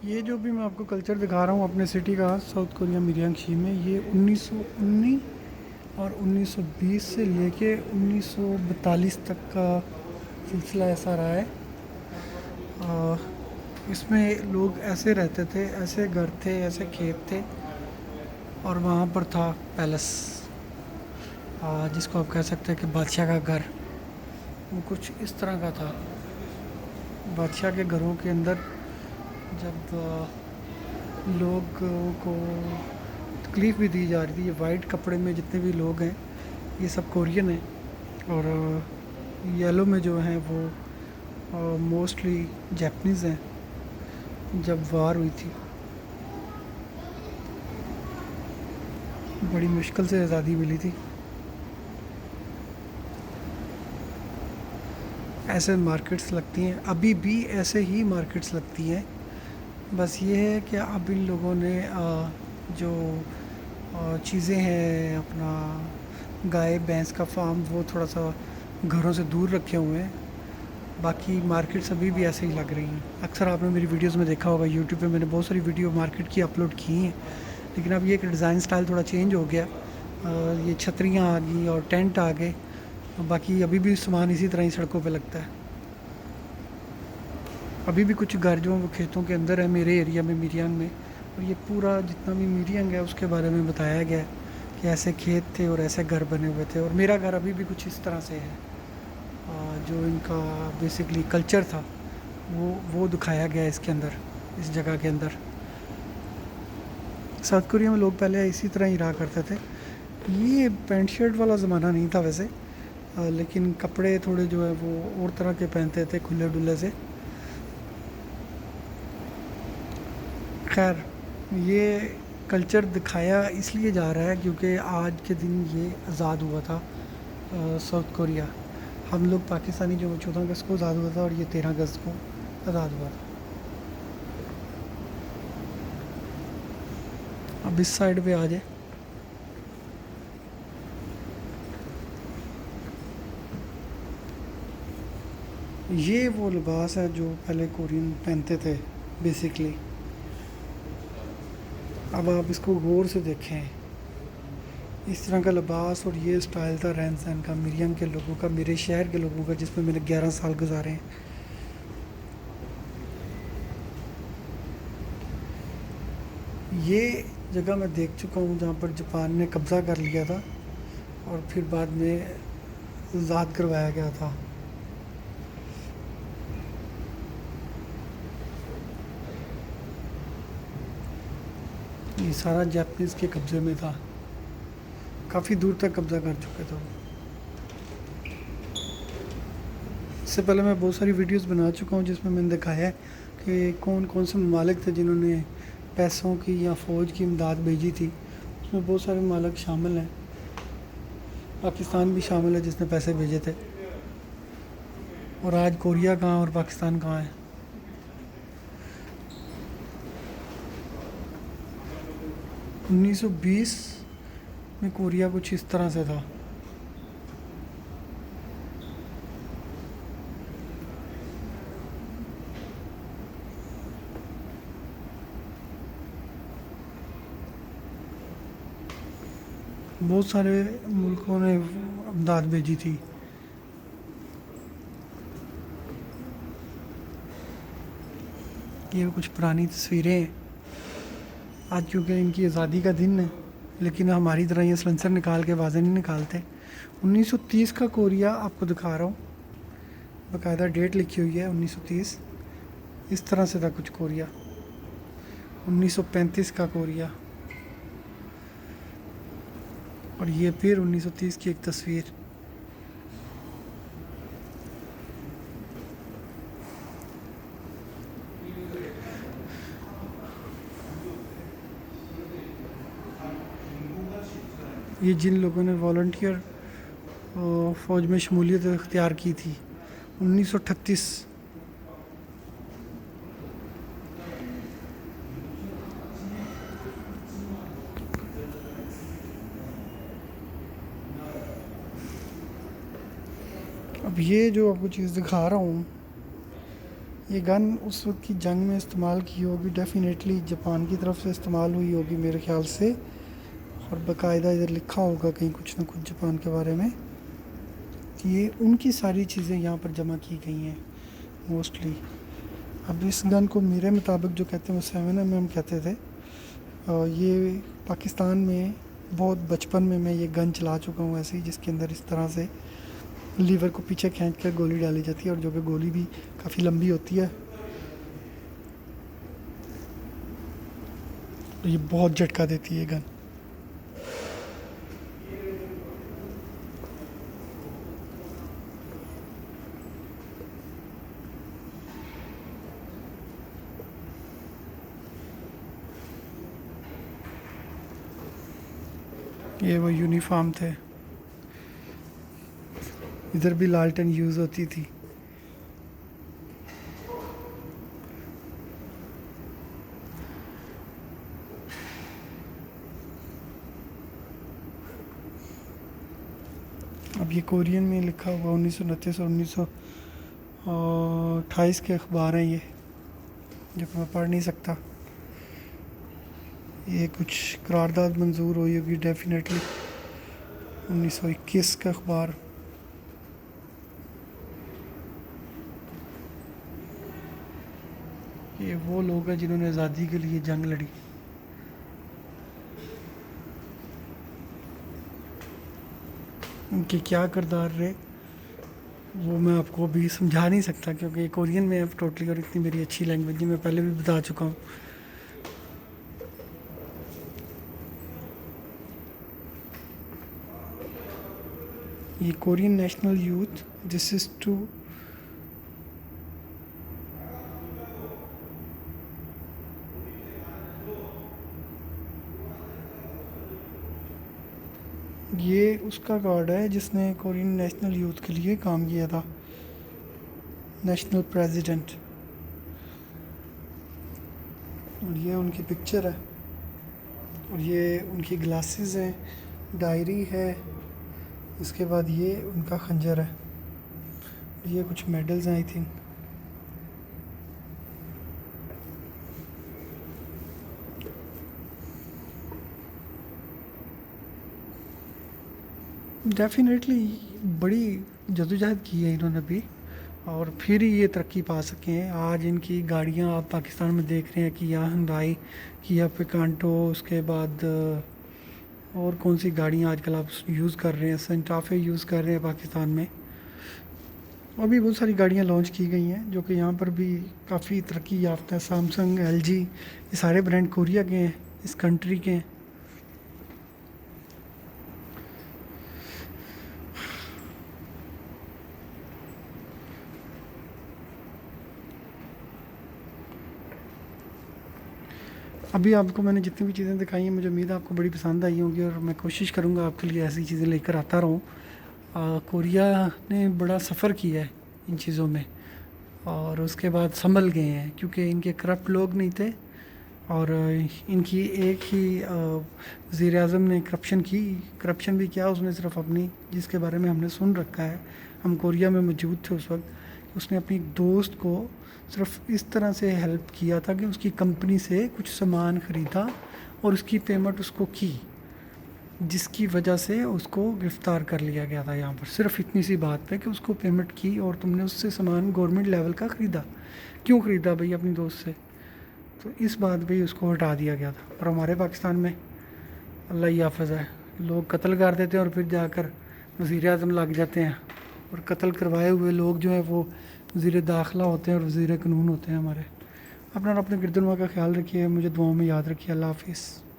ये जो भी मैं आपको कल्चर दिखा रहा हूँ अपने सिटी का, साउथ कोरिया मिरयांगशी में, ये 1919 और 1920 से लेके 1942 तक का सिलसिला ऐसा रहा है। इसमें लोग ऐसे रहते थे, ऐसे घर थे, ऐसे खेत थे, और वहाँ पर था पैलेस, जिसको आप कह सकते हैं कि बादशाह का घर। वो कुछ इस तरह का था। बादशाह के घरों के अंदर जब लोगों को तकलीफ़ भी दी जा रही थी, ये वाइट कपड़े में जितने भी लोग हैं ये सब कोरियन हैं, और येलो में जो हैं वो मोस्टली जापानीज़ हैं। जब वार हुई थी, बड़ी मुश्किल से आज़ादी मिली थी। ऐसे मार्केट्स लगती हैं, अभी भी ऐसे ही मार्केट्स लगती हैं। बस ये है कि अब इन लोगों ने जो चीज़ें हैं, अपना गाय भैंस का फार्म, वो थोड़ा सा घरों से दूर रखे हुए हैं। बाकी मार्केट्स अभी भी ऐसे ही लग रही हैं। अक्सर आपने मेरी वीडियोस में देखा होगा, यूट्यूब पे मैंने बहुत सारी वीडियो मार्केट की अपलोड की हैं। लेकिन अब ये कि डिज़ाइन स्टाइल थोड़ा चेंज हो गया। ये छतरियाँ आ गई और टेंट आ गए। बाकी अभी भी सामान इसी तरह ही सड़कों पे लगता है। अभी भी कुछ घर जो हैं वो खेतों के अंदर है मेरे एरिया में, मिरियांग में। और ये पूरा जितना भी मिरियांग है उसके बारे में बताया गया है कि ऐसे खेत थे और ऐसे घर बने हुए थे। और मेरा घर अभी भी कुछ इस तरह से है। जो इनका बेसिकली कल्चर था वो दिखाया गया है इसके अंदर, इस जगह के अंदर। साउथ कोरिया में लोग पहले इसी तरह ही रहा करते थे। ये पैंट शर्ट वाला ज़माना नहीं था वैसे, लेकिन कपड़े थोड़े जो है वो और तरह के पहनते थे, खुले डुले से। खैर, ये कल्चर दिखाया इसलिए जा रहा है क्योंकि आज के दिन ये आज़ाद हुआ था, साउथ कोरिया। हम लोग पाकिस्तानी जो 14 अगस्त को आज़ाद हुआ था, और ये 13 अगस्त को आज़ाद हुआ था। अब इस साइड पे आ जाए। ये वो लिबास है जो पहले कोरियन पहनते थे बेसिकली। अब आप इसको गौर से देखें, इस तरह का लिबास और ये स्टाइल था रहन सहन का मिरियम के लोगों का, मेरे शहर के लोगों का, जिसमें मैंने 11 साल गुजारे हैं। ये जगह मैं देख चुका हूँ जहाँ पर जापान ने कब्ज़ा कर लिया था और फिर बाद में आज़ाद करवाया गया था। ये सारा जापानीज़ के कब्ज़े में था, काफ़ी दूर तक कब्ज़ा कर चुके थे वो। इससे पहले मैं बहुत सारी वीडियोस बना चुका हूँ जिसमें मैंने दिखाया है कि कौन कौन से ममालिक थे जिन्होंने पैसों की या फ़ौज की इमदाद भेजी थी। उसमें बहुत सारे ममालिक शामिल हैं, पाकिस्तान भी शामिल है जिसने पैसे भेजे थे। और आज कोरिया कहाँ और पाकिस्तान कहाँ है। 1920 में कोरिया कुछ इस तरह से था। बहुत सारे मुल्कों ने इमदाद भेजी थी। ये कुछ पुरानी तस्वीरें हैं। आज क्योंकि इनकी आज़ादी का दिन है, लेकिन हमारी तरह ये सलेंसर निकाल के वाज़े नहीं निकालते। 1930 का कोरिया आपको दिखा रहा हूँ, बाकायदा डेट लिखी हुई है 1930। इस तरह से था कुछ कोरिया। 1935 का कोरिया, और ये फिर 1930 की एक तस्वीर। ये जिन लोगों ने वॉलंटियर फ़ौज में शमूलियत इख्तियार की थी 1938। अब ये जो आपको चीज़ दिखा रहा हूँ, ये गन उस वक्त की जंग में इस्तेमाल की होगी, डेफिनेटली जापान की तरफ से इस्तेमाल हुई होगी मेरे ख्याल से। और बाकायदा इधर लिखा होगा कहीं कुछ ना कुछ जापान के बारे में। ये उनकी सारी चीज़ें यहाँ पर जमा की गई हैं मोस्टली। अब इस गन को मेरे मुताबिक जो कहते हैं वो 7mm कहते थे। और ये पाकिस्तान में बहुत बचपन में मैं ये गन चला चुका हूँ ऐसे ही, जिसके अंदर इस तरह से लीवर को पीछे खींच कर गोली डाली जाती है और जो कि गोली भी काफ़ी लंबी होती है। तो ये बहुत झटका देती है गन। ये वो यूनिफॉर्म थे, इधर भी लालटेन यूज़ होती थी। अब ये कोरियन में लिखा हुआ 1929 और 1928 के अखबार हैं ये, जो मैं पढ़ नहीं सकता। ये कुछ करारदाद मंजूर हुई होगी डेफिनेटली 1921 का अखबार। ये वो लोग हैं जिन्होंने आज़ादी के लिए जंग लड़ी। उनके क्या किरदार रहे वो मैं आपको अभी समझा नहीं सकता, क्योंकि कोरियन में अब टोटली, और इतनी मेरी अच्छी लैंग्वेज नहीं, मैं पहले भी बता चुका हूँ। ये Korean national youth, this is to ये उसका गार्ड है जिसने कोरियन नेशनल यूथ के लिए काम किया था, नेशनल प्रेसिडेंट। और ये उनकी पिक्चर है, और ये उनकी ग्लासेस हैं, डायरी है, इसके बाद ये उनका खंजर है, ये कुछ मेडल्स हैं आई थिंक। डेफिनेटली बड़ी जदोजहद की है इन्होंने भी, और फिर ही ये तरक्की पा सके हैं। आज इनकी गाड़ियाँ आप पाकिस्तान में देख रहे हैं, किया हुंडई, किया पिकांटो, उसके बाद और कौन सी गाड़ियाँ आजकल आप यूज़ कर रहे हैं, सेंटाफे यूज़ कर रहे हैं पाकिस्तान में। और भी बहुत सारी गाड़ियाँ लॉन्च की गई हैं जो कि यहाँ पर भी काफ़ी तरक्की याफ्ता है। सैमसंग, एलजी, ये सारे ब्रांड कोरिया के हैं, इस कंट्री के हैं। अभी आपको मैंने जितनी भी चीज़ें दिखाई हैं, मुझे उम्मीद है आपको बड़ी पसंद आई होंगी, और मैं कोशिश करूँगा आपके लिए ऐसी चीज़ें लेकर आता रहूँ। कोरिया ने बड़ा सफ़र किया है इन चीज़ों में, और उसके बाद संभल गए हैं क्योंकि इनके करप्ट लोग नहीं थे। और इनकी एक ही वज़ीर आज़म ने करप्शन भी किया उसने, सिर्फ अपनी, जिसके बारे में हमने सुन रखा है, हम कोरिया में मौजूद थे उस वक्त। उसने अपनी दोस्त को सिर्फ इस तरह से हेल्प किया था कि उसकी कंपनी से कुछ सामान ख़रीदा और उसकी पेमेंट उसको की, जिसकी वजह से उसको गिरफ़्तार कर लिया गया था यहाँ पर, सिर्फ इतनी सी बात पे कि उसको पेमेंट की और तुमने उससे सामान गवर्नमेंट लेवल का ख़रीदा। क्यों ख़रीदा भाई अपनी दोस्त से? तो इस बात पे ही उसको हटा दिया गया था। और हमारे पाकिस्तान में अल्लाह ही हाफ़िज़ है, लोग कत्ल कर देते हैं और फिर जाकर वज़ीर आज़म लग जाते हैं, और कत्ल करवाए हुए लोग जो है वो वज़ीर दाखिला होते हैं और वज़ीर कानून होते हैं हमारे। अपना और अपने गिरदनुमा का ख्याल रखिए, मुझे दुआओं में याद रखिए। अल्लाह हाफ़िज़।